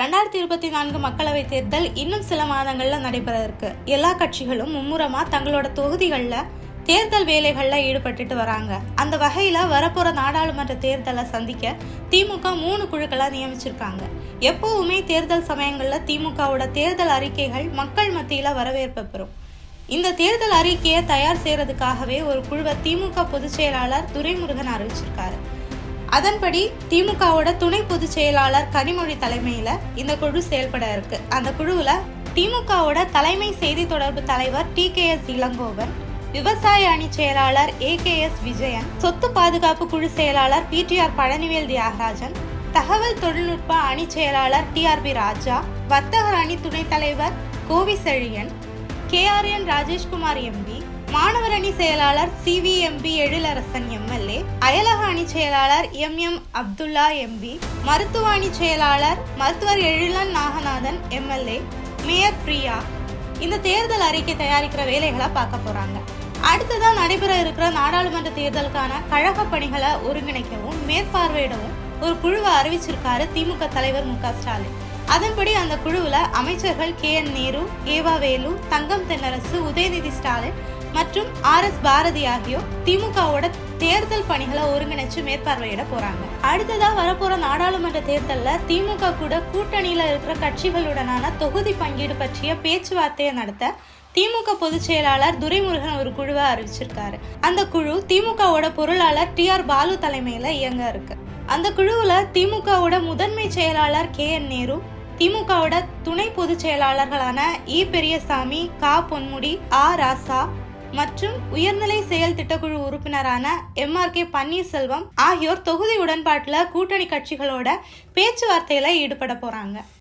2024 மக்களவை தேர்தல் இன்னும் சில மாதங்கள்ல நடைபெற இருக்கு. எல்லா கட்சிகளும் மும்முரமா தங்களோட தொகுதிகள்ல தேர்தல் வேலைகள்ல ஈடுபட்டுட்டு வராங்க. அந்த வகையில வரப்போற நாடாளுமன்ற தேர்தலை சந்திக்க திமுக 3 குழுக்களா நியமிச்சிருக்காங்க. எப்பவுமே தேர்தல் சமயங்கள்ல திமுகவோட தேர்தல் அறிக்கைகள் மக்கள் மத்தியில வரவேற்பு பெறும். இந்த தேர்தல் அறிக்கையை தயார் செய்யறதுக்காகவே ஒரு குழுவை திமுக பொதுச் செயலாளர் துரைமுருகன் அறிவிச்சிருக்காரு. அதன்படி திமுகவோட துணை பொதுச் செயலாளர் கனிமொழி தலைமையில இந்த குழு செயல்பட இருக்கு. அந்த குழுவுல திமுகவோட தலைமை செய்தி தொடர்பு தலைவர் TKS இளங்கோவன், விவசாய அணி செயலாளர் AKS விஜயன், சொத்து பாதுகாப்பு குழு செயலாளர் PTR பழனிவேல் தியாகராஜன், தகவல் தொழில்நுட்ப அணி செயலாளர் TRB ராஜா, வர்த்தகர் அணி துணைத் தலைவர் கோவி செழியன், KRN ராஜேஷ்குமார் MP, மாணவர் அணி செயலாளர் CVMB எழிலரசன் MLA, அயலக அணி செயலாளர் MM அப்துல்லா MB, மருத்துவ அணி செயலாளர் மருத்துவர் எழிலன் நாகநாதன் MLA, மேயர் பிரியா இந்த தேர்தல் அறிக்கை தயாரிக்கிற வேலைகளை பார்க்க போறாங்க. அடுத்ததான் நடைபெற இருக்கிற நாடாளுமன்ற தேர்தலுக்கான கழக பணிகளை ஒருங்கிணைக்கவும் மேற்பார்வையிடவும் ஒரு குழுவை அறிவிச்சிருக்காரு திமுக தலைவர் MK ஸ்டாலின். அதன்படி அந்த குழுவுல அமைச்சர்கள் KN நேரு, ஏவா வேலு, தங்கம் தென்னரசு, உதயநிதி ஸ்டாலின் மற்றும் RS பாரதி ஆகியோர் திமுகவோட தேர்தல் பணிகளை ஒருங்கிணைச்சு மேற்பார்வையிட போறாங்க. அடுத்ததா வரப்போற நாடாளுமன்ற தேர்தல்ல திமுக கூட கூட்டணியில இருக்கிற கட்சிகளுடனான தொகுதி பங்கீடு பற்றிய பேச்சுவார்த்தையை நடத்த திமுக பொதுச் செயலாளர் துரைமுருகன் ஒரு குழுவை அறிவிச்சிருக்காரு. அந்த குழு திமுகவோட பொருளாளர் TR பாலு தலைமையில இயங்க இருக்கு. அந்த குழுவுல திமுகவோட முதன்மை செயலாளர் KN நேரு, திமுகவோட துணை பொதுச் செயலாளர்களான பெரியசாமி, பொன்முடி, ராசா மற்றும் உயர்நிலை செயல் திட்டக்குழு உறுப்பினரான MRK பன்னீர்செல்வம் ஆகியோர் தொகுதி உடன்பாட்டுல கூட்டணி கட்சிகளோட பேச்சுவார்த்தையில ஈடுபட போறாங்க.